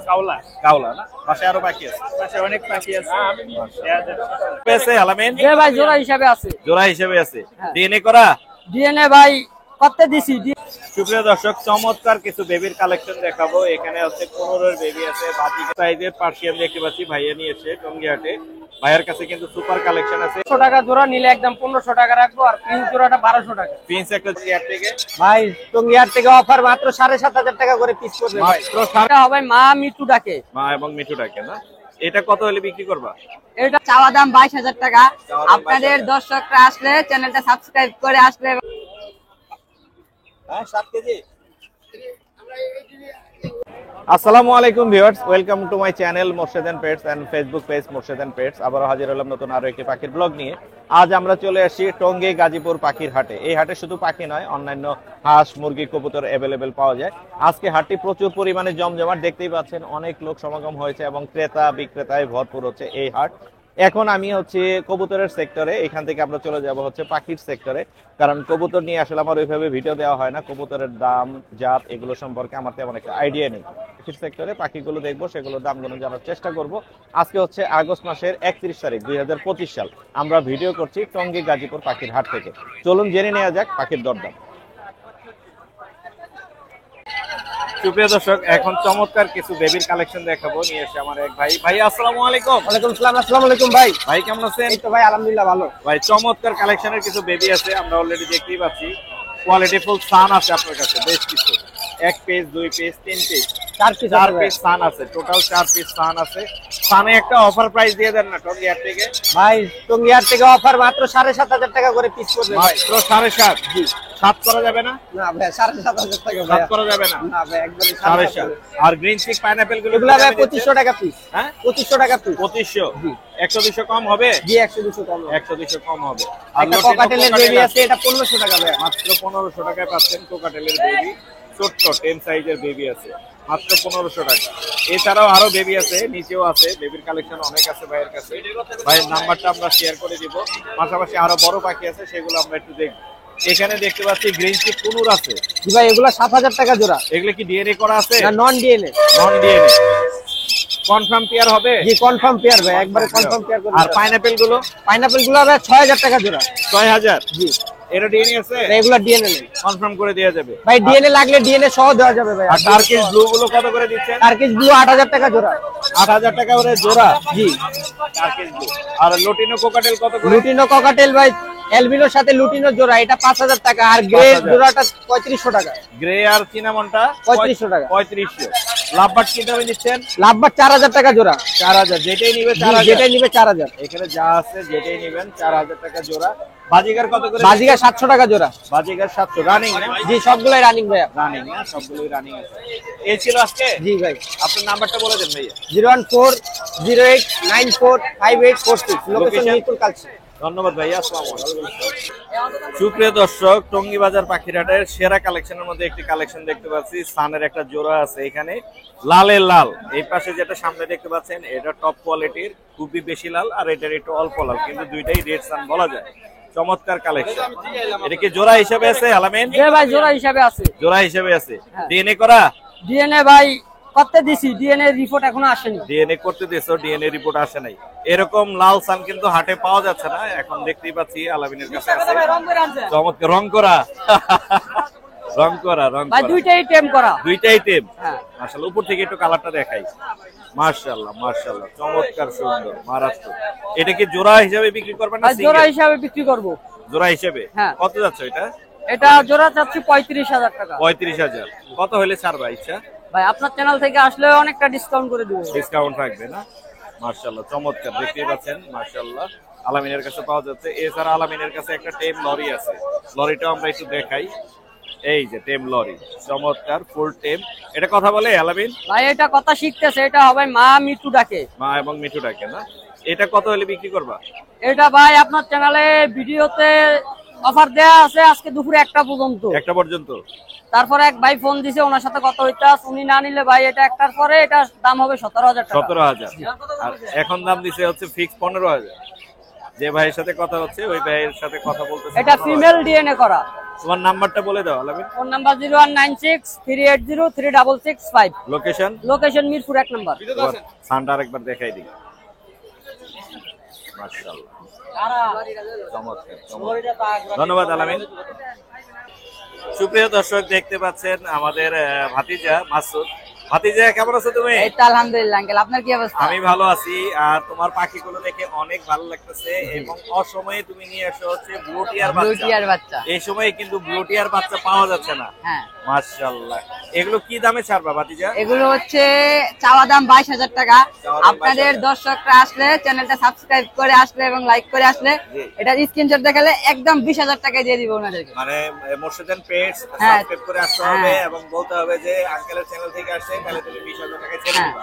কাউলা কাউলা না পাশে আরো পাখি আছে পাশে অনেক পাখি আছে পেছে আলামিন যে ভাই জোড়া হিসাবে আছে জোড়া হিসেবে আছে ডিএনএ করা ডিএনএ ভাই করতে দিছি সুপ্রিয় দর্শক চমৎকার কিছু বেবির কালেকশন দেখাবো এখানে হচ্ছে 15 এর বেবি আছে বাজি সাইজের পার্সিয়ান দেখতে পাচ্ছি ভাইয়া নিয়েছে টঙ্গিহাটে ভাইয়ের কাছে কিন্তু সুপার কালেকশন আছে 100 টাকা জোড়া নিলে একদম 1500 টাকা রাখবো আর প্রিন্স জোড়াটা 1200 টাকা প্রিন্স একটা চেয়ার থেকে ভাই টঙ্গিহাট থেকে অফার মাত্র 7500 টাকা করে পিস করবে ভাই এটা হবে মা মিটু ডাকে মা এবং মিঠু ডাকে না এটা কত হলে বিক্রি করবা এটা চাওয়া দাম 22000 টাকা আপনাদের দর্শকরা আসলে চ্যানেলটা সাবস্ক্রাইব করে আসলে হ্যাঁ 7 কেজি আসসালামু আলাইকুম viewers welcome to my channel Morshed and pets and Facebook page Morshed and pets আবারো হাজির হলাম নতুন আরো একটি পাখির ব্লগ নিয়ে আজ আমরা চলে আসি টঙ্গী গাজীপুর পাখির হাটে এই হাটে শুধু পাখি নয় অন্যান্য হাঁস মুরগি কবুতর अवेलेबल পাওয়া যায় আজকে হাটটি প্রচুর পরিমাণে জমজমাট দেখতেই পাচ্ছেন অনেক লোক সমাগম হয়েছে এবং ক্রেতা বিক্রেতায় ভরপুর হচ্ছে এই হাট এখন আমি হচ্ছে কবুতরের সেক্টরে এখান থেকে আমরা চলে যাব হচ্ছে পাখির সেক্টরে কারণ কবুতর নিয়ে আসলে আমার ওইভাবে ভিডিও দেওয়া হয় না কবুতরের দাম জাত এগুলো সম্পর্কে আমার তেমন একটা আইডিয়া নেই পাখির সেক্টরে পাখিগুলো দেখবো সেগুলোর দামগুলো জানার চেষ্টা করব আজকে হচ্ছে আগস্ট মাসের 31 তারিখ 2025 সাল আমরা ভিডিও করছি টঙ্গী গাজীপুর পাখির হাট থেকে চলুন জেনে নেওয়া যাক পাখির দরদাম সুপ্রিয় দর্শক এখন চমৎকার কিছু বেবির কালেকশন দেখাবো নিয়ে এসে আমার এক ভাই ভাই আসসালামু আলাইকুম ওয়ালাইকুম আসসালাম আসসালামু আলাইকুম ভাই ভাই কেমন আছেন এই তো ভাই আলহামদুলিল্লাহ ভালো ভাই চমৎকার কালেকশনের কিছু বেবি আছে আমরা অলরেডি দেখতেই পাচ্ছি কোয়ালিটি ফুল সান আছে আপনার কাছে বেশ কিছু এক পিস দুই পিস তিন পিস চার পিস সান আছে টোটাল 4 পিস সান আছে সানে একটা অফার প্রাইস দিয়ে দেন না টঙ্গিহাট থেকে ভাই টঙ্গিহাট থেকে অফার মাত্র 7500 টাকা করে পিস করবে ভাই মাত্র 7.5 জি 7 করা যাবে না না ভাই 7500 টাকা ভাই 7 করা যাবে না না ভাই একদম 7.5 আর গ্রিন চিক পাইনাপল গুলো ভাই 2500 টাকা পিস হ্যাঁ 2500 টাকা পিস 2500 জি 100 200 কম হবে জি 100 200 কম 100 200 কম হবে আর একটা কোকাটেলের বেবি আছে এটা 1500 টাকা ভাই মাত্র 1500 টাকায় পাচ্ছেন কোকাটেলের বেবি ছোট্ট 10 সাইজের বেবি আছে মাত্র 1500 টাকা এছাড়াও আরো বেবি আছে নিচেও আছে বেবির কালেকশন অনেক আছে ভাইয়ের কাছে ভাইয়ের নাম্বারটা আমরা শেয়ার করে দিব পাশাপাশি আরো বড় পাখি আছে সেগুলো আমরা একটু দেখব এখানে দেখতে পাচ্ছি গ্রিন চিক কুনুর আছে জি ভাই এগুলো 7000 টাকা জোড়া এগুলো কি ডিএনএ করা আছে না নন ডিএনএ কনফার্ম পেয়ার হবে জি কনফার্ম পেয়ার ভাই একবারে কনফার্ম পেয়ার করে আর পাইনাপল গুলো ভাই 6000 টাকা জোড়া 6000 জি এটা ডিএনএ আছে এগুলো ডিএনএ নেই কনফার্ম করে দেয়া যাবে ভাই ডিএনএ লাগলে ডিএনএ সহ দেওয়া যাবে ভাই আর টার্কিশ ব্লু গুলো কত করে দিচ্ছেন টার্কিশ ব্লু 8000 টাকা জোড়া 8000 টাকা করে জোড়া জি টার্কিশ ব্লু আর লুটিনো কোকাটেল কত করে লুটিনো ককাটেল ভাই এলবিনোর সাথে লুটিনো জোড়া এটা 5000 টাকা আর গ্রে জোড়াটা 3500 টাকা গ্রে আর সিনামনটা 3500 টাকা 3500 লাভবাট কি দামে দিচ্ছেন লাভবাট 4000 টাকা জোড়া 4000 যেটাই নিবে 4000 যেটাই নিবে 4000 এখানে যা আছে যেটাই নেবেন 4000 টাকা জোড়া বাজিগার কত করে বাজিগার 700 টাকা জোড়া বাজিগার 700 রানিং না জি সবগুলাই রানিং ভাই রানিং না সবগুলোই রানিং আছে এই ছিল আজকে জি ভাই আপনার নাম্বারটা বলে দেন ভাইয়া 01408945846 লোকেশন মিরপুর কালচি ধন্যবাদ ভাইয়া আসসালামু আলাইকুম সুপ্রিয় দর্শক টঙ্গী বাজার পাখিরহাটের সেরা কালেকশনের মধ্যে একটি কালেকশন দেখতে পাচ্ছি সানের একটা জোড়া আছে এখানে লালে লাল এই পাশে যেটা সামনে দেখতে পাচ্ছেন এটা টপ কোয়ালিটির খুবই বেশি লাল আর এটার একটু অল্প লাল কিন্তু দুইটাই রেড সান বলা যায় চমৎকার কালেকশন এটা কি জোড়া হিসেবে আছে আলামিন জি ভাই জোড়া হিসাবে আছে জোড়া হিসেবে আছে ডিএনএ করা ডিএনএ ভাই করতে দিছি ডিএনএ রিপোর্ট এখনো আসেনি ডিএনএ করতে দিছো ডিএনএ রিপোর্ট আসে নাই এরকম লাল সান কিন্তু হাটে পাওয়া যাচ্ছে না এখন দেখতেই পাচ্ছি আলামিনের কাছে আছে চমৎকার রং করা ভাই দুইটাই টেম করা হ্যাঁ মাশাআল্লাহ উপর থেকে একটু কালারটা দেখাই মাশাআল্লাহ চমৎকার সুন্দর মহারাষ্ট্র এটা কি জোড়া হিসেবে বিক্রি করবেন না সিঙ্গেল জোড়া হিসেবে বিক্রি করব জোড়া হিসেবে কত যাচ্ছে এটা জোড়া চাচ্ছি 35000 টাকা 35000 কত হলে ছাড়বা ইচ্ছা ভাই আপনার চ্যানেল থেকে আসলে অনেকটা ডিসকাউন্ট করে দিব ডিসকাউন্ট থাকবে না মাশাআল্লাহ চমৎকার দেখতেই পাচ্ছেন মাশাআল্লাহ আলামিনের কাছে পাওয়া যাচ্ছে এছাড়া আলামিনের কাছে একটা টেম লরি আছে লরিটাও আমরা একটু দেখাই এই যে টেম লরি চমৎকার ফুল টেম এটা কথা বলে আলামিন ভাই এটা কথা শিখতেছে এটা হবে মা মিটু ডাকে মা এবং মিঠু ডাকে না এটা কত হলে বিক্রি করবা এটা ভাই আপনার চ্যানেলে ভিডিওতে অফার দেয়া আছে আজকে দুপুরে 1টা পর্যন্ত তারপরে এক ভাই ফোন দিছে ওনার সাথে কথা হইতাছে উনি না নিলে ভাই এটা একটার পরে এটা দাম হবে 17000 টাকা 17000 আর এখন দাম দিছে হচ্ছে ফিক্স 15000 যে ভাইয়ের সাথে কথা হচ্ছে ওই ভাইয়ের সাথে কথা বলতেছে এটা ফিমেল ডিএনএ করা তোমার নাম্বারটা বলে দাও Alamin. Phone number 01963803665। Location Mirpur 1 number. সানটা আরেকবার দেখাই দিই। মাশাআল্লাহ, চমৎকার। ধন্যবাদ আলামিন। সুপ্রিয় দর্শক, দেখতে পাচ্ছেন আমাদের ভাতিজা মাসুদ। ভাতিজা, কেমন আছো তুমি? এই তো আলহামদুলিল্লাহ আঙ্কেল, আপনার কি অবস্থা? আমি ভালো আছি। আর তোমার পাখিগুলো দেখে অনেক ভালো লাগতেছে এবং অসময়ে তুমি নিয়ে এসো হচ্ছে ব্লু টিয়ার বাচ্চা। এই সময়ে কিন্তু ব্লু টিয়ার বাচ্চা পাওয়া যাচ্ছে না। হ্যাঁ, মাশাআল্লাহ। এগুলো কি দামে ছাড়বা ভাতিজা? এগুলো হচ্ছে চাওয়া দাম 22,000 টাকা। আপনাদের দর্শকরা আসলে, চ্যানেলটা সাবস্ক্রাইব করে আসলে এবং লাইক করে আসলে এটা স্ক্রিনশট দেখালে একদম 20,000 টাকায় দিয়ে দিব ওনাদেরকে। মানে মোর্শেদান পেটস সাবস্ক্রাইব করে আসতে হবে এবং বলতে হবে যে আঙ্কেলের চ্যানেল থেকে আসছে, তাহলে তুমি 20,000 টাকায় ছেড়ে দিবা।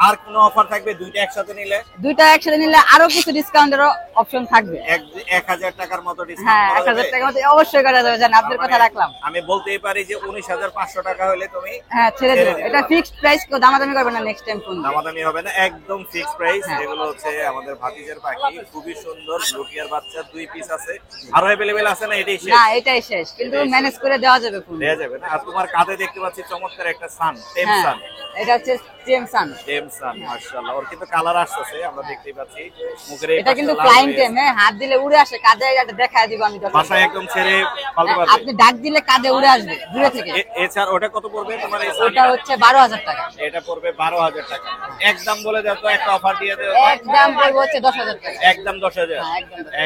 আর কোনো অফার থাকবে? দুইটা একসাথে নিলে আরো কিছু ডিসকাউন্টের অপশন থাকবে। 1000 টাকার মতো ডিসকাউন্ট। হ্যাঁ, 1000 টাকার মতো অবশ্যই করা যাবে। জান, আপনাদের কথা রাখলাম। আমি বলতেই পারি যে 19,500 টাকা হলে তুমি ছেড়ে দেব। এটা ফিক্সড প্রাইস, দামাদামি করবে না নেক্সট টাইম। দামাদামি হবে না, একদম ফিক্সড প্রাইস। এগুলো হচ্ছে আমাদের ভাতিজার পাখি, খুবই সুন্দর। ব্লু টিয়ার বাচ্চা 2 পিস আছে। আরো अवेलेबल আছে না? এটাই শেষ? না, এটাই শেষ, কিন্তু ম্যানেজ করে দেওয়া যাবে। দেওয়া যাবে না। আর তোমার কাঁধে দেখতে পাচ্ছি চমৎকার একটা সান, টেম সান। এটা হচ্ছে টেম সান। মাশাআল্লাহ, ওর কিন্তু কালার আসছে, আমরা দেখতেই পাচ্ছি। মুখের এটা কিন্তু ফ্লাইং টেম। হ্যাঁ, হাত দিলে উড়ে আসে, কাঁধে এটা দেখায় দিব আমি। বাসায় একদম ছেড়ে পালতে পারবে। আপনি ডাক দিলে কাঁধে উড়ে আসবে দূরে থেকে। এছাড়া ওটা কত পড়বে তোমার? এটা হচ্ছে 12,000 টাকা। এটা পড়বে 12,000 টাকা। একদম বলে দাও তো, একটা অফার দিয়ে দাও। একদম পড়বে হচ্ছে 10,000 টাকা। একদম 10,000।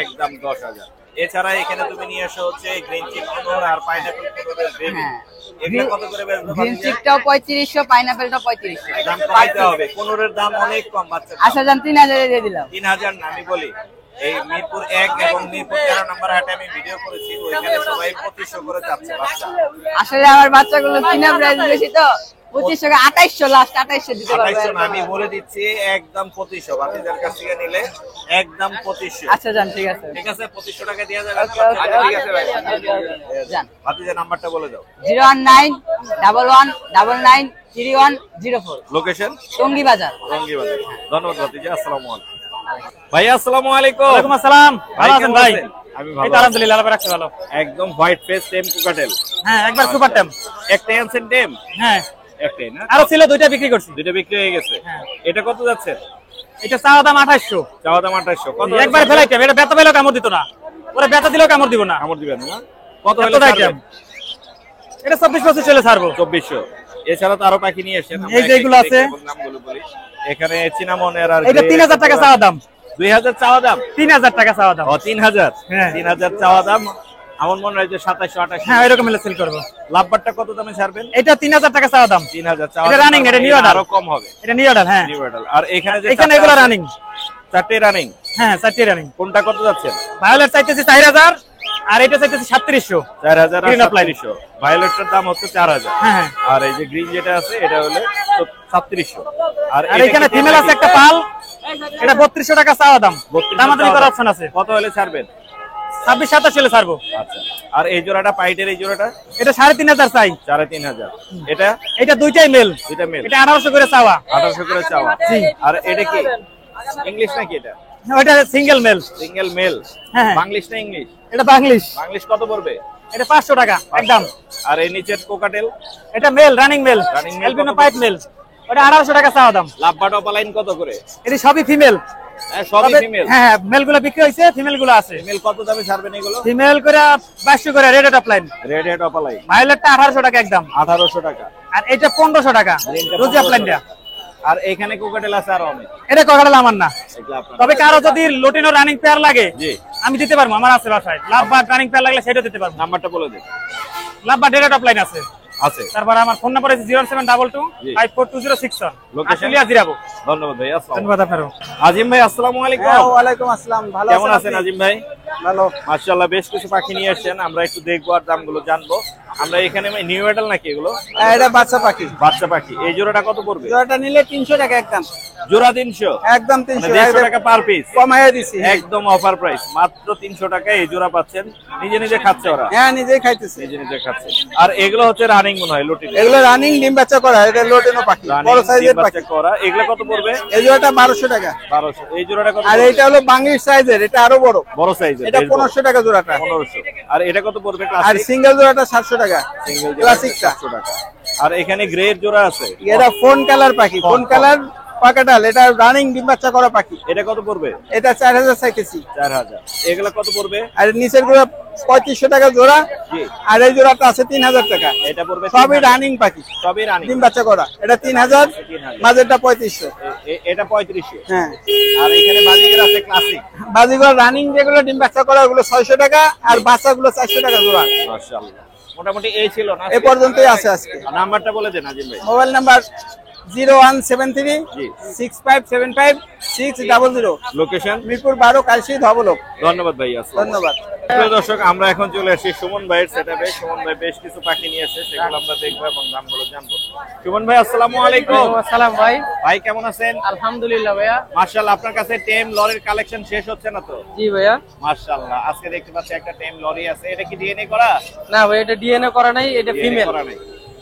একদম 10,000। এছাড়া এখানে তুমি নিয়ে আসো হচ্ছে গ্রিন চিক কোনোর আর পাইনাপল কোনোরের বেবি। এগুলো কত করে বেচবে? গ্রিন চিকটাও 3500, পাইনাপলটাও 3500। দাম কমাইতে হবে, কোনোরের দাম অনেক কম। বাচ্চা আচ্ছা জান, 3000 এ দিয়ে দিলাম। 3000 না, আমি বলি এই মিরপুর 1 এবং মিরপুর 13 নম্বর হাটে আমি ভিডিও করেছি, ওইখানে সবাই 2500 করে যাচ্ছে বাচ্চা। আসলে আমার বাচ্চাগুলো কিনা প্রাইস বেশি তো, 2500 টাকা, 2800 লাস্ট, 2800 দিতে পারবো। 2800 না, আমি বলে দিচ্ছি একদম 2500। বাতিজার কাছ থেকে নিলে একদম 2500। আচ্ছা জান, ঠিক আছে। 2500 টাকা দেওয়া যাবে। ঠিক আছে ভাই, জান। বাতিজার নাম্বারটা বলে দাও। 01911993104। লোকেশন টঙ্গী বাজার। ধন্যবাদ বাতিজা। আসসালামু আলাইকুম। ভাই আসসালামু আলাইকুম। ওয়ালাইকুম আসসালাম। ভালো আছেন ভাই? আমি এই ভালো তো আলহামদুলিল্লাহ, আল্লাহ রাখছে ভালো। একদম হোয়াইট ফেস টেম কুকাটেল। হ্যাঁ, একবার সুপার টেম। একটাই আনছেন টেম? হ্যাঁ, একটাই না? আরো ছিল, দুইটা বিক্রি করছি। দুইটা বিক্রি হয়ে গেছে। এটা কত যাচ্ছে? এটা চাওয়া দাম 2800। চাওয়া দাম 2800। কত একবার ফেলাইতাম, এটা বেতা পেলেও কামড় দিত না, ওরা বেতা দিলেও কামড় দিব না। কামড় দিবেন না? কত হলে এতটাই ছাড়বেন? টেম। এটা 24 চলে ছাড়বো। 2400। এছাড়া তো আরো পাখি নিয়ে এসেছেন, এই যে এগুলো আছে, নামগুলো বলি। এখানে চিনামনের আর এটা 3000 টাকা চাওয়া দাম। 2000 চাওয়া দাম? 3000 টাকা চাওয়া দাম। ও 3000। হ্যাঁ। 3000 চাওয়া দাম। আমার মনে হয় যে 2700-2800। হ্যাঁ, এরকম মিলে সেল করব। লাভবারটা কত দামে ছাড়বেন? এটা 3000 টাকা চাওয়া দাম। 3000 চাওয়া এটা দাম। রানিং, এটা নিউ অর্ডার। আরো কম হবে। এটা নিউ অর্ডার। হ্যাঁ, নিউ অর্ডার। আর এখানে যে এখানে এগুলো রানিং। 4টে রানিং। হ্যাঁ, 4টি রানিং। কোনটা কত যাচ্ছে? ভায়োলেট চাইতেছি 4000, আর এটা চাইতেছি 3700। 4000 আর Green apply। 3700। ভায়োলেটটার দাম হচ্ছে 4000। হ্যাঁ, আর এই যে গ্রিন যেটা আছে এটা হলো 3700। আর এখানে ফিমেল আছে একটা পাল, এটা 3200 টাকা চাওয়া দাম। দামাদামি করার অপশন আছে। কত হলে ছাড়বেন? 26-27 হলে ছাড়বো। আচ্ছা। আর এই জোড়াটা পাইটের এই জোড়াটা? এটা 3500 চাই। 3500। এটা? এটা দুইটাই মেল। দুইটা মেল। এটা 1800 করে চাওয়া। 1800 করে চাওয়া। জি। আর এটা কি ইংলিশ নাকি? এটা ওইটা সিঙ্গেল মেল। Single male. হ্যাঁ। বাংলিশ না ইংলিশ? এটা বাংলিশ। বাংলিশ কত পড়বে? এটা 500 টাকা একদম। আর এই নিচের কোকাটেল? এটা male, running male, Running male albino কত পাইপ মেল। ওটা 1800 টাকা চাওয়া দাম। লাভবাট অপালাইন কত করে? এটা সবই ফিমেল। হ্যাঁ, সবই ফিমেল। হ্যাঁ, মেল গুলো বিক্রি হয়েছে, ফিমেল গুলো আছে। ফিমেল কত দামে ছাড়বেন এগুলো? ফিমেল করে 2200 করে red top line. Red head অপালাইন ভায়োলেটটা 1800 টাকা একদম। 1800 টাকা। আর এটা 1500 টাকা গ্রিনটা রোজি আপলাইনটা। আর এখানে কোকাটেল আছে আরো অনেক। এটা কগাড়াল আমার না, এগুলো আপনার। তবে কারো যদি লটিনো রানিং পেয়ার লাগে জি, আমি দিতে পারবো, আমার আছে বাসায়। লাভবাট রানিং পেয়ার লাগলে সেটা দিতে পারবো। নাম্বারটা বলে দিন। লাভবাট রেড টপ লাইন আছে। আছে। তারপর আমার ফোন নাম্বার আছে 07225422061। লোকেশন? আশুলিয়া জিরাবো। ধন্যবাদ ভাই। আসসালামু ধন্যবাদ আপনারও। আজিম ভাই আসসালামু আলাইকুম। ওয়ালাইকুম আসসালাম। ভালো কেমন আছেন আজিম ভাই? ভালো। মাশাআল্লাহ, বেশ কিছু পাখি নিয়ে আসছেন, আমরা একটু দেখবো আর দামগুলো জানবো। আমরা এখানে নিউ এডাল নাকি এগুলো? এটা বাচ্চা পাখি। বাচ্চা পাখি। এই জোড়াটা কত পড়বে? জোড়াটা নিলে 300 টাকা একদম। জোড়া 300? একদম মানে 300 150 টাকা পার পিস। কমাইয়া দিছি। একদম অফার প্রাইস, মাত্র 300 টাকায় এই জোড়া পাচ্ছেন। নিজে নিজে খাচ্ছে ওরা? হ্যাঁ, নিজেই খাইতেছি। নিজে নিজে খাচ্ছে। আর এগুলো হচ্ছে রানিং মনে হয় লটিনো? এগুলো রানিং ডিম বাচ্চা করা, এটা লোটেনো পাখি, বড় সাইজের পাখি। করা। এগুলো কত পড়বে? এই জোড়াটা 1200 টাকা। 1200। এই জোড়াটা কত? আর এটা হলো বাংলিশ সাইজের, এটা আরো বড়। বড় সাইজ। সাইজের এটা 1500 টাকা জোড়াটা। 1500। আর এটা কত পড়বে আর ক্লাসিক? সিঙ্গেল জোড়াটা 700 টাকা। সিঙ্গেল ক্লাসিকটা 700 টাকা। আর এখানে গ্রেড জোড়া আছে। এটা ফোন কালার পাখি, ফোন কালার পাকাটাল, এটা রানিং ডিম বাচ্চা করা পাখি। এটা কত পড়বে? এটা 4000 চাইতেছি। 4000। এগুলা কত পড়বে? আর নিচের গুলো 3500 টাকা জোড়া। জি। আর এই জোড়াটা আছে 3000 টাকা। এটা পড়বে সবই রানিং পাখি, সবই রানিং। ডিম বাচ্চা করা। এটা 3000, মাঝেরটা 3500। এটা 3500। হ্যাঁ। আর এখানে বাজিগর আছে ক্লাসিক। বাজিগর রানিং যেগুলো ডিম বাচ্চা করা ওগুলো 600 টাকা, আর বাচ্চাগুলো 400 টাকা জোড়া। মাশাআল্লাহ। মোটামুটি এই ছিল না? এ পর্যন্তই আছে আজকে। নাম্বারটা বলে দেন আজিম ভাই। মোবাইল নাম্বার 0173 জি। 6575 600। লোকেশন মিরপুর 12, কালশি ধবলক। ধন্যবাদ ভাই। আসসালামু ধন্যবাদ। প্রিয় দর্শক, আমরা এখন চলে আসি সুমন ভাইয়ের সেটআপে। সুমন ভাই বেশ কিছু পাখি নিয়ে এসেছে, সেগুলো আমরা দেখবো এবং দামগুলো জানবো। সুমন ভাই আসসালামু আলাইকুম। আসসালাম ভাই। ভাই কেমন আছেন? আলহামদুলিল্লাহ ভাইয়া। মাশাআল্লাহ, আপনার কাছে টেম লরির কালেকশন শেষ হচ্ছে না তো? জি ভাইয়া। মাশাআল্লাহ, আজকে দেখতে পাচ্ছি একটা টেম লরি আছে। এটা কি ডিএনএ করা? না ভাই, এটা ডিএনএ করা নাই, এটা DNA ফিমেল। করা নাই।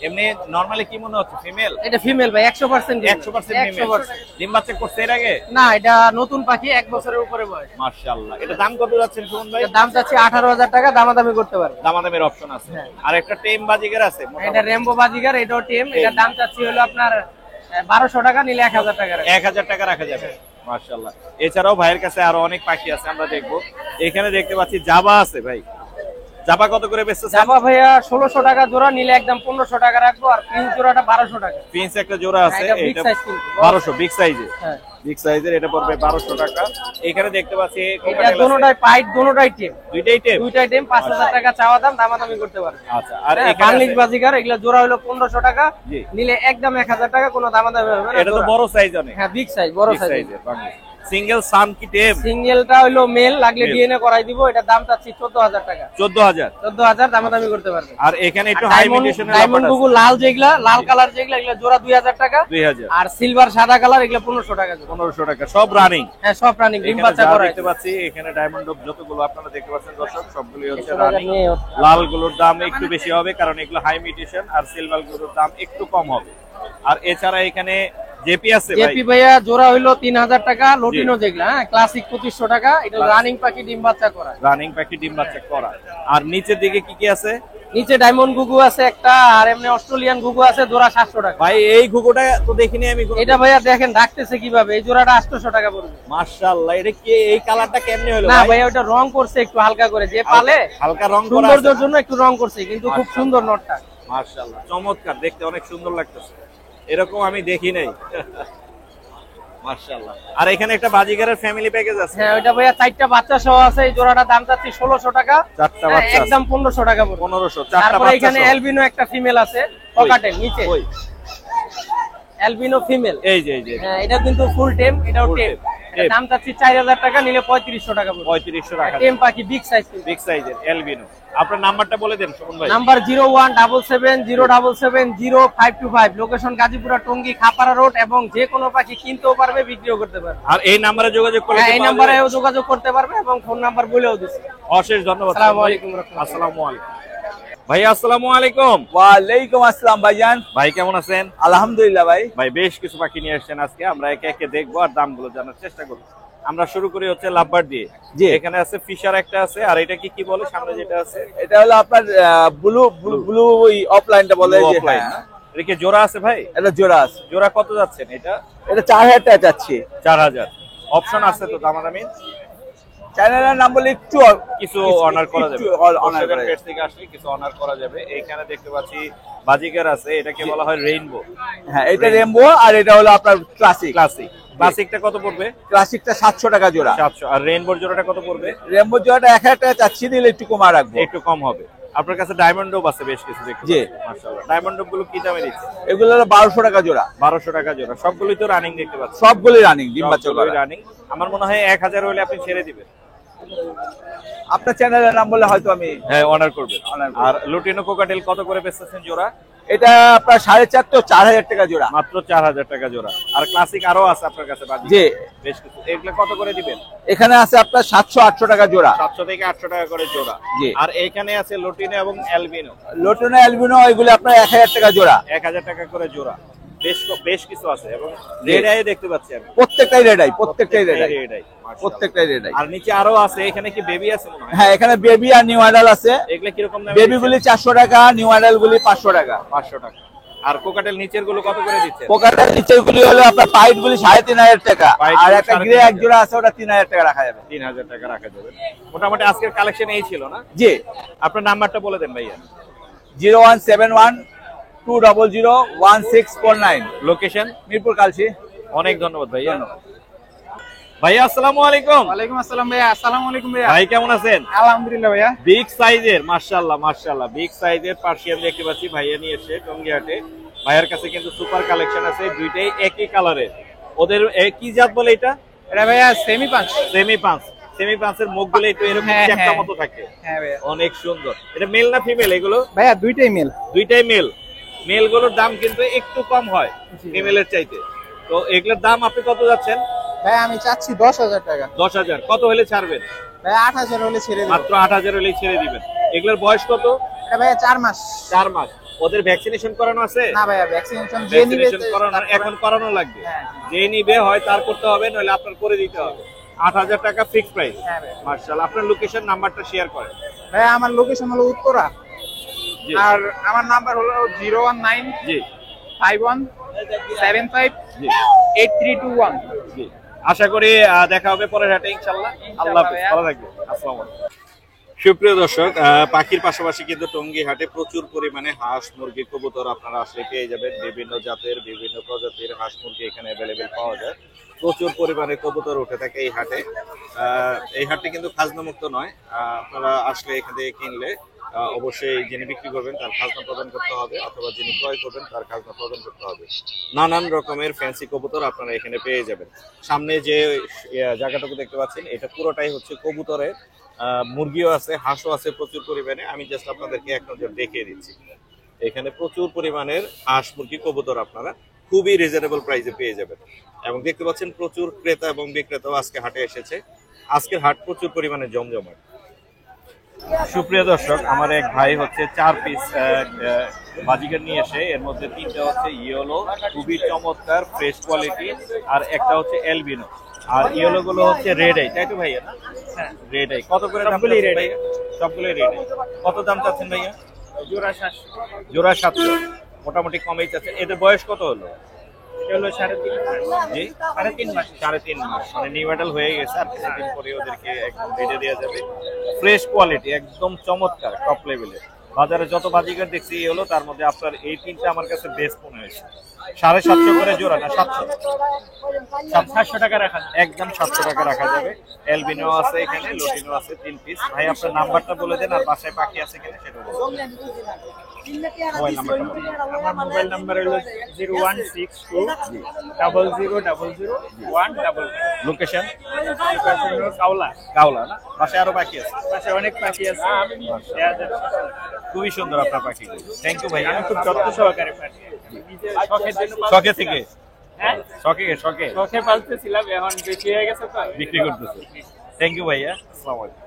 এমনি নরমালি কি মনে হচ্ছে ফিমেল? এটা ফিমেল ভাই, 100% 100% ফিমেল। ডিম বাচ্চা করছে এর আগে? না, এটা নতুন পাখি, 1 বছরের উপরে বয়স। মাশাআল্লাহ। এটা দাম কত যাচ্ছেন সুমন ভাই? এর দাম চাচ্ছি 18000 টাকা, দামাদামি করতে পারবে। দামাদামের অপশন আছে। আর একটা টেম বাজিগার আছে। এটা রেমবো বাজিগার, এটাও টিম। এটা দাম চাচ্ছি হলো আপনার 1200 টাকা, নিলে 1000 টাকা রাখবে। 1000 টাকা রাখা যাবে। মাশাআল্লাহ। এছাড়াও ভাইয়ের কাছে আরো অনেক পাখি আছে, আমরা দেখবো। এখানে দেখতে পাচ্ছি জাবা আছে ভাই। জাবা কত করে বেচতেছেন? জাবা ভাইয়া 1600 টাকা জোড়া, নিলে একদম 1500 টাকা রাখবো। আর প্রিন্স জোড়াটা 1200 টাকা। প্রিন্স একটা জোড়া আছে, এটা big এটা size কিন্তু। 1200 বিগ সাইজের। হ্যাঁ, বিগ সাইজের, এটা পড়বে 1200 টাকা। এখানে দেখতে পাচ্ছি এটা দুটোটাই পাইট, দুটোটাই টিম। দুইটাই টেপ। দুইটাই টিম, 5000 টাকা চাওয়া দাম, দামাদামি করতে পারবে। আচ্ছা। আর এখানে বাংলিশ বাজিগার, এগুলা জোড়া হলো 1500 টাকা, জি। নিলে একদম 1000 টাকা, কোনো দামাদামি হবে না। এটা তো জোড়া। বড় সাইজ অনেক। হ্যাঁ, বিগ সাইজ, বড় সাইজ। সাইজের বাংলিশ। সিঙ্গেল সান কি টেপ? সিঙ্গেলটা হলো মেল, লাগলে Male। ডিএনএ করাই দিব। এটা দাম চাচ্ছি 14000 টাকা। 14000। 14000 দামাদামি করতে পারবে। আর এখানে একটু হাই মিউটেশনের ডায়মন্ড গুগু লাল যেগুলা, লাল কালার যেগুলা, এগুলা জোড়া 2000 টাকা। 2000। আর সিলভার সাদা কালার, এগুলা 1500 টাকা জোড়া। 1500 টাকা, সব রানিং। হ্যাঁ, সব রানিং, ডিম এখানে বাচ্চা যা করা। দেখতে পাচ্ছি এখানে ডায়মন্ড ডব যতগুলো আপনারা দেখতে পাচ্ছেন দর্শক, সবগুলো হচ্ছে 100 টাকা রানিং। নিয়ে লাল গুলোর দাম একটু বেশি হবে, কারণ এগুলো হাই মিউটেশন। আর সিলভার গুলোর দাম একটু কম হবে। আর এছাড়া এখানে জেপি আছে ভাই। জেপি ভাইয়া জোড়া হইলো 3000 টাকা, লটিনো যেগুলা, হ্যাঁ, ক্লাসিক 2500 টাকা। এটা রানিং পাখি, ডিম বাচ্চা করা। রানিং পাখি, ডিম বাচ্চা করা। আর নিচের দিকে কি কি আছে? নিচে ডায়মন্ড গুগু আছে একটা, আর এমনি অস্ট্রেলিয়ান গুগু আছে, জোড়া 700 টাকা। ভাই এই ঘুঘুটা তো দেখিনি আমি। এটা ভাইয়া দেখেন ডাকতেছে কিভাবে, এই জোড়াটা 800 টাকা পড়বে। মাশাআল্লাহ, এটা কি এই কালারটা কেমনে হলো না ভাই? ভাইয়া, ওটা রং করছে একটু হালকা করে, যে পালে হালকা রং করা আছে। সৌন্দর্যের জন্য একটু রং করছে, কিন্তু খুব সুন্দর নটটা। মাশাআল্লাহ, চমৎকার, দেখতে অনেক সুন্দর লাগতেছে। এরকম আমি দেখি নাই। মাশাআল্লাহ। আর এখানে একটা বাজিগারের ফ্যামিলি প্যাকেজ আছে। হ্যাঁ, ওইটা ভাইয়া 4টা বাচ্চা সহ আছে। এই জোড়াটা দাম চাচ্ছি 1600 টাকা। 4টা হ্যাঁ, বাচ্চা একদম 1500 টাকা পড়বে। 1500। 4টা তারপরে বাচ্চা এখানে সহ। অ্যালবিনো একটা ফিমেল আছে, পকেটের নিচে। ওই অ্যালবিনো ফিমেল। এই যে এই যে হ্যাঁ, এটা কিন্তু ফুল টেম, এটাও Full টেম। tame। এটার দাম চাচ্ছি 4000 টাকা, নিলে 3500 টাকা পড়বে। 3500 টাকা। টেম পাখি, বিগ সাইজ। বিগ সাইজের অ্যালবিনো। আপনার নাম্বারটা বলে দেন সুমন ভাই। Number 01770770525, location Gazipura Tongi Khapara road. এবং যে কোনো পাখি কিনতেও পারবে, বিক্রিও করতে পারবে। আর এই নাম্বারে যোগাযোগ করলে হ্যাঁ, এই কি পাওয়া নাম্বারেও যাবে? যোগাযোগ করতে পারবে, এবং ফোন নাম্বার বলেও দিচ্ছি। অশেষ ধন্যবাদ। আসসালামু আলাইকুম রাহমাতুল্লাহ। আসসালামু আলাইকুম ভাই। আসসালামু আলাইকুম। ওয়ালাইকুম আসসালাম ভাইজান। ভাই কেমন আছেন? আলহামদুলিল্লাহ ভাই। ভাই বেশ কিছু পাখি নিয়ে আসছেন আজকে, আমরা একে একে দেখবো আর দামগুলো জানার চেষ্টা করবো। আমরা শুরু করি হচ্ছে লাভবার দিয়ে। জি। এখানে আছে ফিশার একটা আছে, আর এটা কি বলে সামনে যেটা আছে? এটা হলো আপনার ব্লু ব্লু ওই অফলাইনটা বলে যে। Offline, হ্যাঁ, না? এটা কি জোড়া আছে ভাই? এটা জোড়া আছে। জোড়া কত যাচ্ছেন এটা? এটা 4000 টাকা যাচ্ছে। 4000। অপশন আছে তো দামাদামি? চ্যানেলের নাম বলে একটু কিছু অনার করা যাবে। অনার করা যাবে। পেজ থেকে আসলে কিছু অনার করা যাবে। এইখানে দেখতে পাচ্ছি বাজিকার আছে, এটাকে বলা হয় রেইনবো। হ্যাঁ, এটা রেমবো, আর এটা হলো আপনার ক্লাসিক। ক্লাসিকটা কত পড়বে? ক্লাসিকটা 700 টাকা জোড়া। 700। আর রেইনবোর জোড়াটা কত পড়বে? রেমবো জোড়াটা 1000 টাকা চাচ্ছি, দিলে একটু কমা রাখবো। একটু কম হবে। আপনার কাছে ডায়মন্ড ডোব আছে বেশ কিছু দেখতে। জি। মাশাআল্লাহ। ডায়মন্ড ডোব গুলো কি দামে দিচ্ছে? এগুলো হলো 1200 টাকা জোড়া। 1200 টাকা জোড়া। সবগুলোই তো রানিং দেখতে পাচ্ছি। সবগুলোই রানিং, ডিম বাচ্চা করা। রানিং। আমার মনে হয় 1000 হলে আপনি ছেড়ে দিবেন। আপনার চ্যানেলের নাম বলে হয়তো আমি। হ্যাঁ, অনার করবেন। Honor করব। আর লুটিনো কোকাটেল কত করে বেচতেছেন জোড়া? এটা আপনার 4.5 তো 4000 টাকা জোড়া। মাত্র 4000 টাকা জোড়া। আর ক্লাসিক আরো আছে আপনার কাছে বাজি? জি। বেশ কিছু। এগুলো কত করে দিবেন? এখানে আছে আপনার 700-800 টাকা জোড়া। 700 থেকে 800 টাকা করে জোড়া। জি। আর এইখানে আছে লুটিনো এবং অ্যালবিনো। লোটনো অ্যালবিনো, এগুলো আপনার 1000 টাকা জোড়া। 1000 টাকা করে জোড়া। বেশ বেশ কিছু আছে এবং রেড আই দেখতে পাচ্ছি আমি। প্রত্যেকটাই রেড আই, প্রত্যেকটাই রেড আই, রেড আই, প্রত্যেকটাই রেড আই। আর নিচে আরো আছে, এখানে কি বেবি আছে মনে হয়? হ্যাঁ, এখানে বেবি আর নিউ অ্যাডাল আছে। এগুলা কিরকম দাম? বেবি গুলি 400 টাকা, নিউ অ্যাডাল গুলি 500 টাকা। 500 টাকা। আর কোকাটেল নিচের গুলো কত করে দিচ্ছে? পোকাটার নিচের গুলি হলো আপনার পাইট গুলি 3500 টাকা, পাইট আর গুলি একটা গ্রে 3500 এক জোড়া আছে, ওটা 3000 টাকা রাখা যাবে। 3000 টাকা রাখা যাবে। মোটামুটি আজকের কালেকশন এই ছিল না? জি। আপনার নাম্বারটা বলে দেন ভাইয়া। 0171 200 1649। লোকেশন? মিরপুর কালচি। অনেক ধন্যবাদ ভাইয়া। ভাইয়া আসসালামু আলাইকুম। ওয়ালাইকুম আসসালাম ভাইয়া। আসসালামু আলাইকুম ভাইয়া। ভাই কেমন আছেন? আলহামদুলিল্লাহ ভাইয়া। বিগ সাইজের, মাশাআল্লাহ মাশাআল্লাহ, বিগ সাইজের পার্সিয়ান দেখতে পাচ্ছি ভাইয়া নিয়ে এসে টঙ্গিহাটে। ভাইয়ার কাছে কিন্তু সুপার কালেকশন আছে, দুইটাই একই কালারের। ওদের কি জাত বলে এটা? এটা ভাইয়া সেমি পাঁচ। সেমি পাঁচ। সেমি পাঁচের মুখগুলো একটু এরকম হ্যাঁ, একটা হ্যাঁ। মতো থাকে। হ্যাঁ ভাইয়া। অনেক সুন্দর। এটা মেল না ফিমেল এগুলো? ভাইয়া দুইটাই মেল। দুইটাই মেল। মেলগুলোর দাম কিন্তু একটু কম হয় ফিমেলের চাইতে। তো এগুলোর দাম আপনি কত যাচ্ছেন? ভাইয়া আমি চাচ্ছি 10,000 টাকা। 10,000। কত হলে ছাড়বেন? ভাইয়া 8,000 হলে ছেড়ে দেব। মাত্র 8,000 হলেই ছেড়ে দিবেন। এগুলোর বয়স কত? এটা ভাইয়া 4 মাস। 4 মাস। ওদের ভ্যাকসিনেশন করানো আছে? না ভাইয়া, ভ্যাকসিনেশন যে নিবে ভ্যাকসিনেশন করানো এখন করানো লাগবে। হ্যাঁ। যে নিবে হয় তার করতে হবে, নইলে আপনার করে দিতে হবে। 8,000 টাকা ফিক্সড প্রাইস। হ্যাঁ ভাইয়া। মাশাআল্লাহ। আপনার লোকেশন নাম্বারটা শেয়ার করেন। ভাইয়া আমার লোকেশন হলো উত্তরা, জি আর আমার নাম্বার হলো 019 জি 51 75 জি 8321। জি। আশা করি দেখা হবে পরের হাটে ইনশাআল্লাহ। আল্লাহ হাফেজ, ভালো থাকবেন। আসসালামু আলাইকুম। সুপ্রিয় দর্শক, পাখির পাশাপাশি কিন্তু টঙ্গী হাটে প্রচুর পরিমাণে হাঁস, মুরগি, কবুতর আপনারা আসলে পেয়ে যাবেন। বিভিন্ন জাতের, বিভিন্ন প্রজাতির হাঁস মুরগি এখানে অ্যাভেলেবেল পাওয়া যায়। প্রচুর পরিমাণে কবুতর উঠে থাকে এই হাটে। এই হাটটি কিন্তু খাজনা মুক্ত নয়। আপনারা আসলে এখান থেকে কিনলে অবশ্যই যিনি বিক্রি করবেন তার খাজনা প্রদান করতে হবে, অথবা যিনি ক্রয় করবেন তার খাজনা প্রদান করতে হবে। নানান রকমের ফ্যান্সি কবুতর আপনারা এখানে পেয়ে যাবেন। সামনে যে জায়গাটুকু দেখতে পাচ্ছেন, এটা পুরোটাই হচ্ছে কবুতরের। মুরগিও আছে, হাঁসও আছে প্রচুর পরিমাণে। আমি জাস্ট আপনাদেরকে এক নজর দেখিয়ে দিচ্ছি। এখানে প্রচুর পরিমাণের হাঁস, মুরগি, কবুতর আপনারা খুবই রিজনেবল প্রাইসে পেয়ে যাবেন। এবং দেখতে পাচ্ছেন প্রচুর ক্রেতা এবং বিক্রেতাও আজকে হাটে এসেছে। আজকের হাট প্রচুর পরিমাণে জমজমাট। সুপ্রিয় দর্শক, আমার এক ভাই হচ্ছে 4 পিস বাজিগার নিয়ে এসে, এর মধ্যে 3টা হচ্ছে ইয়েলো, খুবই চমৎকার ফ্রেশ কোয়ালিটি, আর একটা হচ্ছে এলবিনো। আর ইয়েলো গুলো হচ্ছে রেড আই, তাই তো ভাইয়া? হ্যাঁ, রেড আই। কত করে দাম চাচ্ছেন ভাইয়া? সবগুলোই রেড আই। কত দাম চাচ্ছেন ভাইয়া? জোড়া 700। জোড়া 700। মোটামুটি কমেই চাচ্ছেন। এদের বয়স কত হলো? এটা হলো 3.5 মাস। জি, 3.5 মাস। 3.5 মাস। মানে নিউ অ্যাডাল হয়ে গেছে, আর কিছুদিন পরে ওদেরকে একদম বেঁধে দেওয়া যাবে। ফ্রেশ কোয়ালিটি, একদম চমৎকার, টপ লেভেলের। বাজারে যত বাজিগার দেখছি এই হলো, তার মধ্যে আপনার এই 3টা আমার কাছে বেস্ট মনে হয়েছে। 750 করে জোড়া না 700? 700 টাকা রাখা যাবে। একদম 700 টাকা রাখা যাবে। এলবিনো আছে এখানে, লোটিনো আছে 3 পিস। ভাই আপনার নাম্বারটা বলে দেন, আর বাসায় পাখি আছে কিনা সেটা বলুন। মোবাইল নাম্বারটা বলুন। আমার মোবাইল নাম্বার হলো 0162 0000 লোকেশন? কাউলা। কাউলা না? বাসায় আরো পাখি আছে? পাশে অনেক পাখি আছে। খুবই সুন্দর আপনার পাখি। থ্যাংক ইউ ভাই। আমি খুব যত্ন সহকারে পাখি। শখের জন্য শখে থেকে? হ্যাঁ, শখে শখে শখে পালতেছিলাম, এখন বেশি হয়ে গেছে তো বিক্রি করতেছে। থ্যাংক ইউ ভাইয়া। আসসালামু আলাইকুম।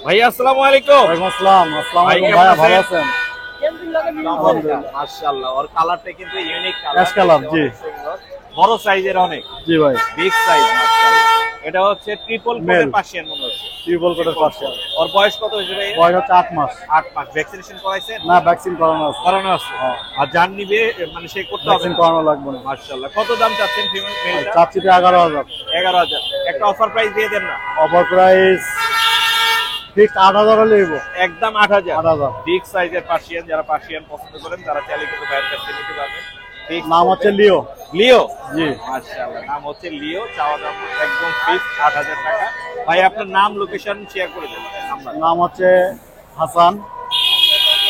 ভাইয়া আসসালামু আলাইকুম। ওয়ালাইকুম আসসালাম। আসসালামু ভাই, আলাইকুম কেমন ভাইয়া, ভালো আছেন? আছেন? আলহামদুলিল্লাহ। মাশাআল্লাহ, ওর কালারটা কিন্তু ইউনিক কালার। Ash color, জি। বড় সাইজের অনেক, জি ভাই, বিগ সাইজ মাশাআল্লাহ। এটা হচ্ছে ট্রিপল কোটের Male। পার্সিয়ান মনে হচ্ছে। টিউবওয়েল কোটের পাশে। ওর বয়স কত হয়েছে ভাই? বয়স হচ্ছে 8 মাস। 8 মাস। ভ্যাকসিনেশন করাইছেন? না, ভ্যাকসিন করানো আছে। করানো আছে। আর জান নিবে মানে সে করতে হবে ভ্যাকসিন করানো লাগবে না। মাশাআল্লাহ। কত দাম চাচ্ছেন ফিমেল মেলটা? চাচ্ছি 11,000। 11,000। একটা অফার প্রাইস দিয়ে দেন না। অফার প্রাইস ফিক্স 8,000 হলে দিব। একদম 8,000। 8,000। বিগ সাইজের পার্সিয়ান, যারা পার্সিয়ান পছন্দ করেন তারা চাইলে কিন্তু ভাইয়ের কাছ থেকে নিতে পারবেন। নাম হচ্ছে লিও। লিও? জি। মাশাআল্লাহ, নাম হচ্ছে লিও। চাওয়া দাম একদম ফিক্স 8,000 টাকা। ভাই আপনার নাম, লোকেশন শেয়ার করে দেন। নাম হচ্ছে হাসান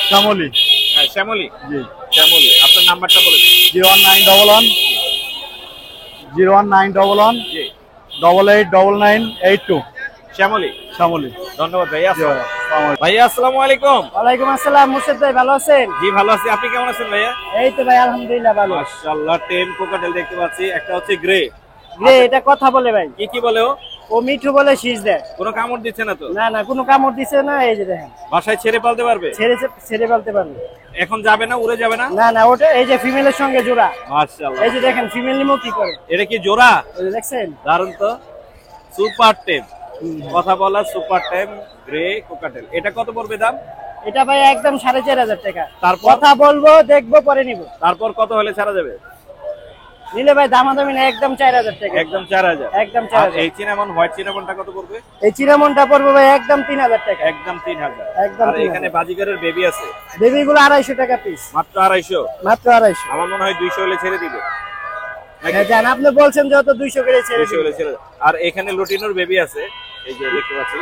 শ্যামলি। হ্যাঁ, শ্যামলী। জি। শ্যামলী, আপনার নাম্বারটা বলে দিন। 01911 01911 জি। 889982। শ্যামলী। শ্যামলি। ধন্যবাদ ভাইয়া। জি ভাইয়া, আসসালামু আলাইকুম। ভাইয়া আসসালামু আলাইকুম। ওয়ালাইকুম আসসালাম। মুর্শিদ ভাই ভালো আছেন? জি ভালো আছি, আপনি কেমন আছেন ভাইয়া? এই তো ভাই আলহামদুলিল্লাহ ভালো। মাশাআল্লাহ, টেম কোকাটেল দেখতে পাচ্ছি। একটা হচ্ছে গ্রে। রে এটা কথা বলে ভাই। কি বলে ও? ও মিঠু বলে শীষ দেয়। কোনো কামড় দিচ্ছে না তো? না না, কোনো কামড় দিছে না। এই যে দেখেন, বাসায় ছেড়ে পালতে পারবে? ছেড়ে ফেলতে পারবে। এখন যাবে না, উড়ে যাবে না? না না, ওটা এই যে ফিমেলের সঙ্গে জোড়া। মাশাআল্লাহ, এই যে দেখেন ফিমেল নিমো কি করে। এটা কি জোড়া? এই যে দেখছেন, দারুন তো, সুপার টেম, কথা বলা সুপার টেম গ্রে কোকাটেল। এটা কত পড়বে দাম? এটা ভাই একদম 4500 টাকা। তারপর? কথা বলবো, দেখবো, পরে নিব। তারপর কত হলে ছাড়া যাবে? নিলে ভাই দামাদামি না, একদম 4000 টাকা। একদম 4000? একদম আর 4000। এই চিনামন, হোয়াইট চিনামনটা কত পড়বে? এই চিনামনটা পড়বে ভাই একদম 3000 টাকা। একদম 3000। একদম আর 3000। এখানে বাজিগারের বেবি আছে, বেবিগুলো 250 টাকা পিস। মাত্র 250? মাত্র 250। আমার মনে হয় 200 হলে ছেড়ে দিবে। হ্যাঁ জান, আপনি বলছেন যত 200 করে ছেড়ে 200 হলে দিবেন। ছেড়ে দেবে। আর এখানে লুটিনোর বেবি আছে, এই যে দেখতে পাচ্ছি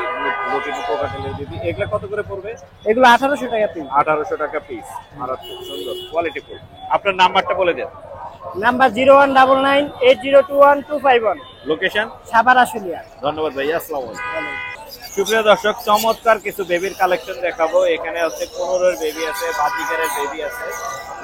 লুটিনো কোকাটেলের বেবি। এগুলা কত করে পড়বে? এগুলো 1800 টাকা পিস। 1800 টাকা পিস। মারাত্মক সুন্দর কোয়ালিটি ফুল। আপনার নাম্বারটা বলে দেন। নাম্বার 0199802151। লোকেশন? সাভার আশুলিয়া। ধন্যবাদ ভাইয়া, আসসালামু আলাইকুম। সুপ্রিয় দর্শক, চমৎকার কিছু বেবির কালেকশন দেখাবো। এখানে হচ্ছে কোনোরের বেবি আছে, বাজিকারের বেবি আছে,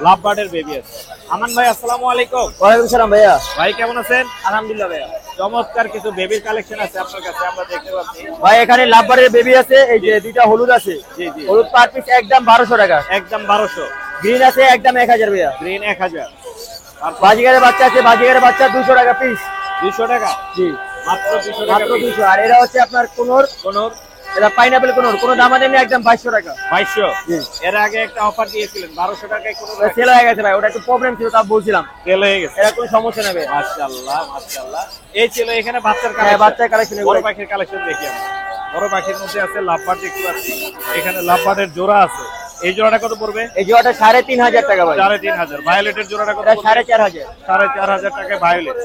লাভবার্ডের বেবি আছে। আমান ভাই, আসসালামু আলাইকুম। ওয়ালাইকুম সালাম ভাইয়া। ভাই কেমন আছেন? আলহামদুলিল্লাহ ভাইয়া। চমৎকার কিছু বেবির কালেকশন আছে আপনার কাছে, আমরা দেখতে পাচ্ছি। ভাই এখানে লাভবারের বেবি আছে, এই যে দুইটা হলুদ আছে। জি জি, হলুদ পার পিস একদম 1200 টাকা। একদম 1200। গ্রিন আছে একদম 1000 ভাইয়া। গ্রিন 1000। আর বাজিগারের বাচ্চা আছে, বাজিগারের বাচ্চা 200 টাকা পিস। 200 টাকা? জি, মাত্র 200 টাকা মাত্র piece। 200। আর এরা হচ্ছে আপনার কোনোর, কোনোর এটা পাইনাপেল কোনোর, কোনো দাম নেই, একদম 2200 টাকা। 2200। জি। এর আগে একটা অফার দিয়েছিলেন 1200 টাকায়, কোনো সেল হয়ে গেছে ভাই, ওটা একটু প্রবলেম ছিল, তা বলছিলাম। সেল হয়ে গেছে। এটা কোনো সমস্যা নেই ভাই। মাশাআল্লাহ মাশাআল্লাহ। এই ছিল এখানে বাচ্চার হ্যাঁ, কালেকশন। বাচ্চার কালেকশন। বড় পাখির কালেকশন দেখি আমরা। বড় পাখির মধ্যে আছে লাভবার্ড দেখতে পাচ্ছি। এখানে লাভবার্ডের জোড়া আছে। এই জোড়াটা কত পড়বে? এই জোড়াটা 3500 টাকা ভাই। 3500। ভায়োলেটের জোড়াটা কত এটা পড়বে? 4500। 4500 টাকায় ভায়োলেট।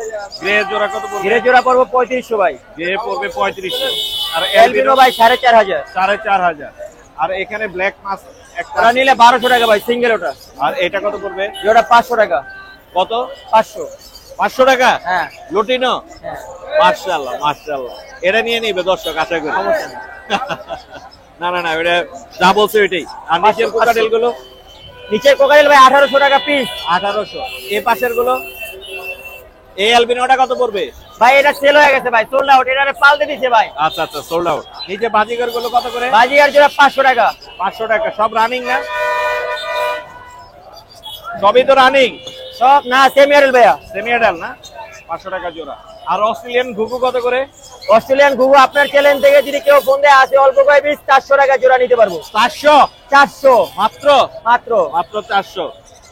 গ্রে এর জোড়া কত পড়বে? ধীরে জোড়া পড়বো 3500 ভাই। গ্রে পড়বে 3500। আর এলবিনো ভাই 4500। 4500। আর এখানে ব্ল্যাক মাছ একটা ওটা নিলে 1200 টাকা ভাই, সিঙ্গেল ওটা। আর এটা কত পড়বে? ওটা 500 টাকা। কত? 500। 500 টাকা? হ্যাঁ লুটিনো? হ্যাঁ। মাশাআল্লাহ মাশাআল্লাহ। এটা নিয়ে নিবে দর্শক আশা করি। না না না, এটা যা বলছে ওইটাই। আর নিচের কোকাটেল গুলো? নিচের কোকারেল ভাই 1800 টাকা পিস। 1800। এই পাশের গুলো? এই অ্যালবিনোটা কত পড়বে? ভাই এটা সেল হয়ে গেছে ভাই, সোল্ড আউট। এটা পাল্টে দিছে ভাই। আচ্ছা আচ্ছা, সোল্ড আউট। নিচে বাজিগার গুলো কত করে? বাজিগার জোড়া 500 টাকা। 500 টাকা। সব রানিং না? সবই তো রানিং? সব না, সেমি অ্যাডাল ভাইয়া। সেমি অ্যাডাল না? 500 টাকা জোড়া। আর অস্ট্রেলিয়ান ঘুঘু কত করে? অস্ট্রেলিয়ান ঘুঘু আপনার চ্যানেল থেকে যদি কেউ ফোন দেয়, আসে অল্প কয় পিস, 400 টাকা জোড়া নিতে পারবো। 400? 400 মাত্র? মাত্র। মাত্র 400।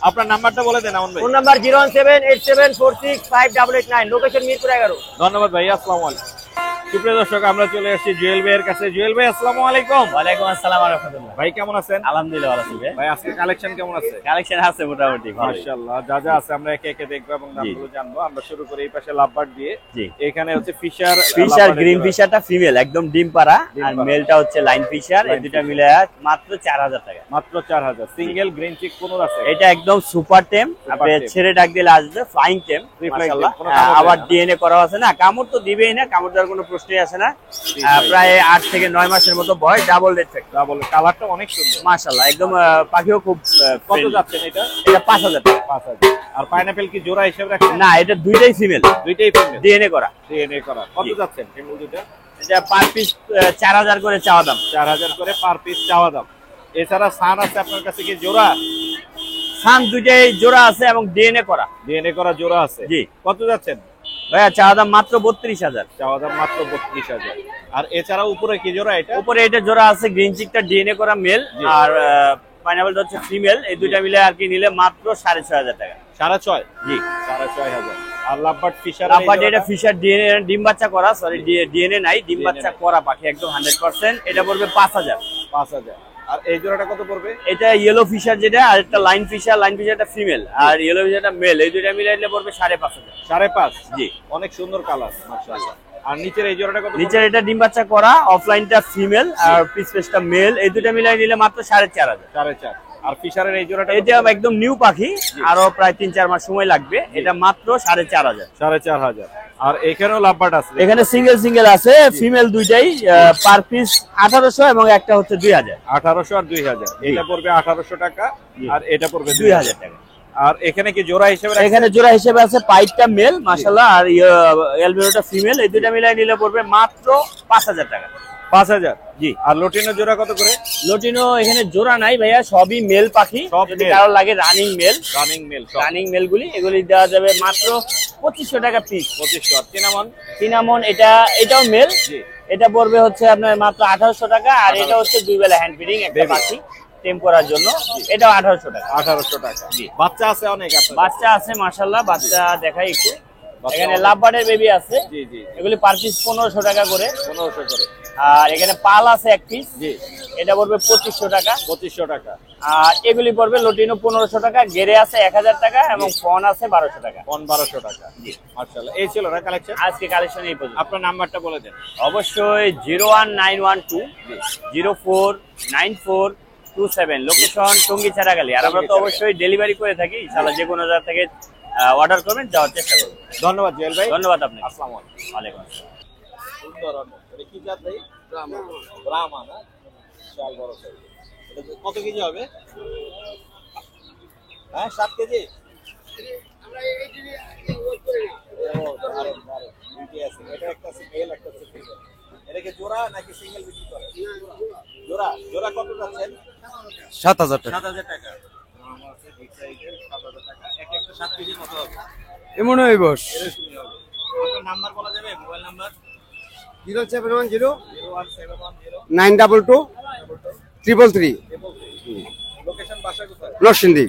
আপনার নাম্বারটা বলে দেন আমন ভাই। Phone number 01787465889, location Mirpur 11। ধন্যবাদ ভাই, আসসালামু আলাইকুম। সুপ্রিয় দর্শক, আমরা চলে এসেছি জুয়েল ভাইয়ের কাছে। জুয়েল ভাই, আসসালামু আলাইকুম। ওয়ালাইকুম আসসালাম ওয়া রাহমাতুল্লাহ। ভাই কেমন আছেন? আলহামদুলিল্লাহ ভালো আছি ভাই। ভাই আজকে কালেকশন কেমন আছে? কালেকশন আছে মোটামুটি ভালো। মাশাআল্লাহ, যা যা আছে আমরা একে একে দেখবো এবং দামগুলো জানবো। আমরা শুরু করি এই পাশে লাভবার্ড দিয়ে। জি। এখানে হচ্ছে ফিশার। ফিশার গ্রিন ফিশারটা ফিমেল, একদম ডিম পাড়া। ডিম আর পাড়া। মেলটা হচ্ছে লাইন ফিশার। এই দুটো মিলে মাত্র 4000 টাকা। মাত্র 4000। সিঙ্গেল গ্রিন চিক কোন আছে? এটা একদম সুপার টেম। আপনি টেম। ছেড়ে ডাক দিলে আসবে, ফ্লাইং টেম মাশাআল্লাহ। কোনো কামড় আবার দেয় না? ডিএনএ করা আছে না, কামড় তো দিবেই না, কামড় দেওয়ার কোনো প্রশ্নই আসে না। প্রায় 8 থেকে 9 মাসের মতো বয়স, ডাবল রেড ফ্যাক্টর। যা বলে, কালারটা অনেক সুন্দর মাশাআল্লাহ, একদম পাখিও খুব কত friendly। যাচ্ছেন এটা? এটা 5000 টাকা। 5000। আর পাইনাপেল কি জোড়া হিসেবে রাখেন? না, এটা দুইটাই ফিমেল, দুইটাই ফিমেল, ডিএনএ করা। ডিএনএ করা। কত জি। যাচ্ছেন ফিমেল দুটো? এটা পার পিস 4000 করে চাওয়া দাম। 4000 করে পার পিস চাওয়া দাম। এছাড়া সান আছে আপনার কাছে কি জোড়া? সান দুইটাই জোড়া আছে এবং ডিএনএ করা। ডিএনএ করা জোড়া আছে। জি। কত যাচ্ছেন? ভাইয়া চাওয়া দাম মাত্র 32000। চাওয়া দাম মাত্র 32000। আর এছাড়া উপরে কি জোড়া এটা? উপরে এটা জোড়া আছে, গ্রিন চিকটা ডিএনএ করা মেল, জি। আর পাইনাপলটা হচ্ছে ফিমেল। এই দুইটা মিলে আর কি নিলে মাত্র 6500 টাকা। 6500? জি। 6500। আর লাভবার্ড ফিশার? লাভবার্ড এটা ফিশার ডিএনএ, ডিম বাচ্চা করা, সরি ডিএনএ নাই, ডিম বাচ্চা করা পাখি, একদম 100%। এটা পড়বে 5000। 5000। আর এই জোড়াটা কত পড়বে? এটা ইয়েলো ফিশার যেটা, আর একটা লাইন ফিশারটা ফিমেল, আর ইয়েলো ফিশারটা মেল। এই দুইটা মিলে এটা পড়বে 5500। 5.5? জি। অনেক সুন্দর কালার, মাশাআল্লাহ। আর নিচের এই জোড়াটা কত? নিচের এটা ডিম বাচ্চা করা, অফলাইনটা ফিমেল আর পিসটা মেল। এই দুইটা মিলাই নিলে মাত্র 4500। 4.5। আর ফিশারের এই জোড়াটা? এটা একদম নিউ পাখি, আরো প্রায় 3-4 মাস সময় লাগবে। এটা মাত্র 4500। 4500। আর এখানেও লাভবার্ড আছে? এখানে সিঙ্গেল আছে, ফিমেল দুইটাই, পার পিস 1800 এবং একটা হচ্ছে 2000। 1800 আর 2000। এটা পড়বে 1800 টাকা আর এটা পড়বে 2000 টাকা। আর এখানে কি জোড়া হিসেবে এখানে জোড়া হিসেবে আছে পাইটটা মেল মাশাআল্লাহ, আর অ্যালবিনোটা ফিমেল। এই দুইটা মিলাই নিলে পড়বে মাত্র 5000 টাকা। 5000 জি। আর লটিনো জোড়া কত করে? লটিনো এখানে জোড়া নাই ভাইয়া, সবই মেল পাখি। সব যদি male। কারো লাগে রানিং মেল, রানিং মেল গুলি এগুলি দেওয়া যাবে মাত্র 2500 টাকা পিস। 2500। আর চিনামন? সিনামন এটাও মেল, এটা পড়বে হচ্ছে আপনার মাত্র 1800 টাকা। আর এটা হচ্ছে দুই বেলা হ্যান্ড ফিডিং একটা পাখি টেম করার জন্য, এটাও 1800 টাকা। 1800 টাকা। জি। বাচ্চা আছে অনেক আপনার? বাচ্চা আছে মাশাআল্লাহ, বাচ্চা দেখাই একটু। এখানে লাভবার্ডের বেবি আছে, জি জি, এগুলি পার পিস 1500 টাকা করে। 1500 করে। আর এখানে পাল আছে এক পিস, জি, এটা পড়বে 2500 টাকা। 2500 টাকা। আর এগুলি পড়বে লটিনো 1500 টাকা, গেরে আছে 1000 টাকা এবং ফন আছে 1200 টাকা। 1200 টাকা। জি। মাশাআল্লাহ, এই ছিল না কালেকশন? আজকে কালেকশন এই পর্যন্ত। আপনার নাম্বারটা বলে দেন। অবশ্যই 01912 049427, লোকেশন টঙ্গী ছাড়াগালি। আর আমরা তো অবশ্যই ডেলিভারি করে থাকি, ইনশাআল্লাহ যে কোনো জায়গা থেকে অর্ডার করবেন, যাওয়ার চেষ্টা করবেন। ধন্যবাদ জুয়েল ভাই। ধন্যবাদ আপনাকে। আসসালামু আলাইকুম। ওয়ালাইকুম আসসালাম। সুন্দর অনেক। এটা কি জাত ভাই? ব্রাহ্মা না? বিশাল বড় সাইজ। এটা কত কেজি হবে? হ্যাঁ, 7 কেজি। আমরা এই কেজি ওয়েট করি না। দারুণ দারুণ। দুইটি আছে। এটা একটা আছে মেল, একটা আছে ফিমেল। এটা কি জোড়া নাকি সিঙ্গেল বিক্রি করে? জোড়া। জোড়া কত যাচ্ছেন? 7000 টাকা। 7000 টাকা। আমার আছে বিগ সাইজের 7000 টাকা। এক একটা 7 কেজি কত হবে? এমন হয় বস। এরকমই হবে। আপনার নাম্বার বলা যাবে? Mobile number? 0710 01710 922 333। লোকেশন বাসা কোথায়? নরসিংদী।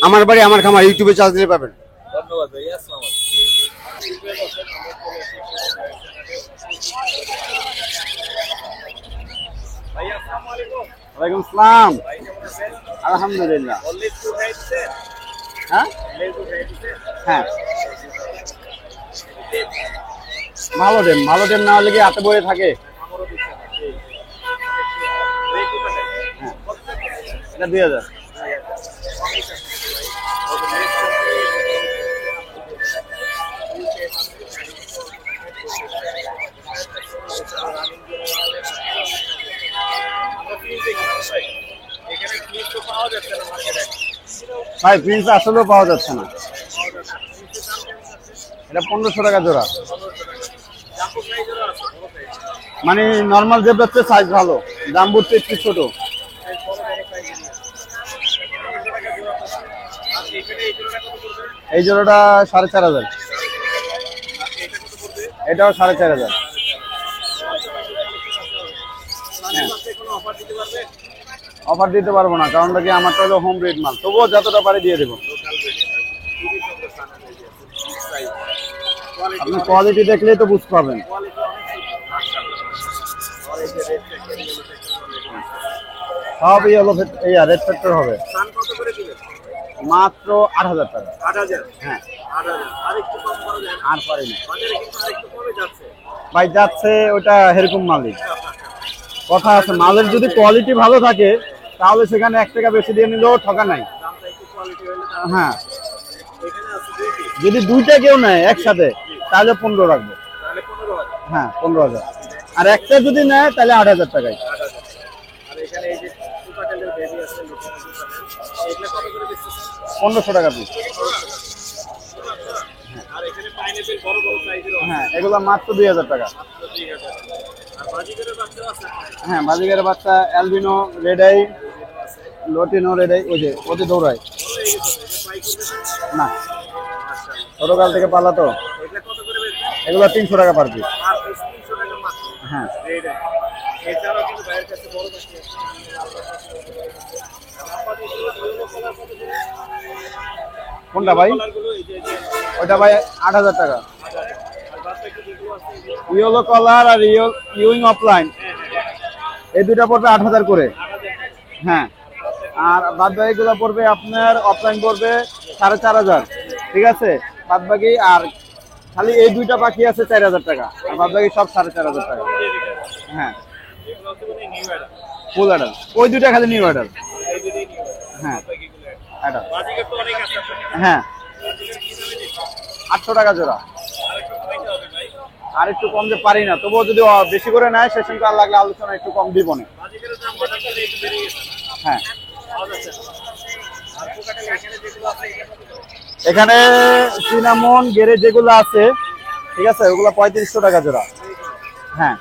আমার বাড়ি আমার খামার, ইউটিউবে চার্জ দিলে পাবেন। ধন্যবাদ ভাই। আসসালামু ভাই। আসসালামু আলাইকুম। ওয়ালাইকুম আসসালাম। ভাই কেমন আছেন? আলহামদুলিল্লাহ। Always to rights. হ্যাঁ অলওয়েজ টু রাইটস। হ্যাঁ, ভালো দেন না হলে কি হাতে বয়ে থাকে। আমারও দিচ্ছেন। এটা 2000। এখানে কি তো পাওয়া যাচ্ছে না মার্কেটে? ভাই প্রিন্স আসলেও পাওয়া যাচ্ছে না। এটা 1500 টাকা জোড়া। মানে নর্মাল জেব্রার চেয়ে সাইজ ভালো, জাম্বুর চেয়ে একটু ছোট। এই জোড়াটা 4500। এটাও 4500। অফার দিতে পারবো না, কারণটা কি আমারটা হলো হোম ব্রিড মাল, তবুও যতটা পারি দিয়ে দেবো। আপনি কোয়ালিটি দেখলেই তো বুঝতে পারবেন। সব ইয়েলো রেড ফ্যাক্টর হবে। মাত্র 8000 টাকা। 8000। হ্যাঁ, 8000। আরেকটু কম করা যায় না? আর পারি না বাজারে কিন্তু আরেকটু কমে যাচ্ছে। ভাই, যাচ্ছে ওটা এরকম মালিক কথা আছে। মালের যদি কোয়ালিটি ভালো থাকে তাহলে সেখানে 1 টাকা বেশি দিয়ে নিলেও ঠকা নাই। দামটা একটু কোয়ালিটি হলে হ্যাঁ, এখানে আছে দুইটি, যদি দুইটা কেউ নেয় একসাথে তাহলে 15 রাখবো। তাহলে 15000। হ্যাঁ, 15000। আর একটা যদি নেয় তাহলে 8000 টাকায়। 8000। আর এখানে এই যে সুপারটেলের বেবি আছে, লুটিনো সুপারটেল, এগুলো কত করে বেচতেছেন? 1500 টাকা পিস। আর এখানে পাইনাপল বড় বড় সাইজের আছে, হ্যাঁ, এগুলো মাত্র 2000 টাকা। মাত্র 3000। আর বাজিগরের বাচ্চাও আছে আপনার? হ্যাঁ, বাজিগার বাচ্চা, albino, red eye, লটিনো red eye, ওই যে ওতে দৌড়ায় না, ছোটকাল থেকে পালা তো। এগুলো কত করে বেচছেন? এগুলো 300 টাকা পার পিস। আর 300 টাকা মাত্র। হ্যাঁ, রেড আই। এছাড়াও কিন্তু বাইরের কাছে বড় পাখি আছে। কোনটা ভাই? কালারগুলো এই যে ওইটা ভাই 8000 টাকা। আর বাচ্চা কি যেগুলো আছে এগুলো ইয়েলো কলার আর ইউইং অফলাইন, এই দুইটা পড়বে 8000 করে। হ্যাঁ, আর বাদ বাকিগুলো পড়বে আপনার, অফলাইন পড়বে 4500। ঠিক আছে, বাদ বাকি আর খালি এই দুইটা পাখি আছে 4000 টাকা, আর বাদ বাকি সব 4500 টাকা। হ্যাঁ, এগুলো হচ্ছে মানে নিউ অ্যাডাল। ফুল অ্যাডাল, ওই দুইটা খালি নিউ অ্যাডাল। এই যে নিউ হ্যাঁ, বাকিগুলো অ্যাডাল। বাজিগর তো অনেক আছে আপনার। হ্যাঁ, বাজিগর কি দামে দিচ্ছেন? 800 টাকা জোড়া। আরেকটু কমাইতে হবে ভাই। আর একটু কম যে পারি না, তবুও যদি বেশি করে নেয় সে সঙ্গে আর লাগলে আলোচনা একটু কম দিব না। বাজিগরের দাম হঠাৎ করে একটু বেড়ে গেছে না? হ্যাঁ, পাওয়া যাচ্ছে না। এখানে সিনামন গেরে যেগুলো আছে, ঠিক আছে, ওগুলো 3500 টাকা জোড়া। হ্যাঁ,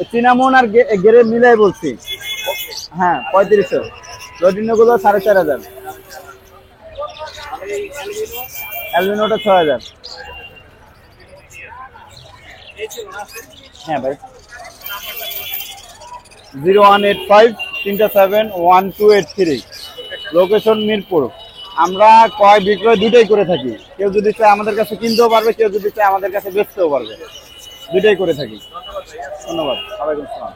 সিনামন আর গেরে মিলাই বলছি। হ্যাঁ, 3500। রোডিনো গুলো 4500। অ্যালবিনোটা 6000। হ্যাঁ ভাই, 0185-371283, লোকেশন মিরপুর। আমরা ক্রয় বিক্রয় দুটোই করে থাকি। কেউ যদি চায় আমাদের কাছে কিনতেও পারবে, কেউ যদি চায় আমাদের কাছে বেচতেও পারবে, দুটোই করে থাকি। ধন্যবাদ। ওয়ালাইকুম আসসালাম।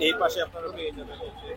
এই পাশে আপনারা পেয়ে যাবেন হচ্ছে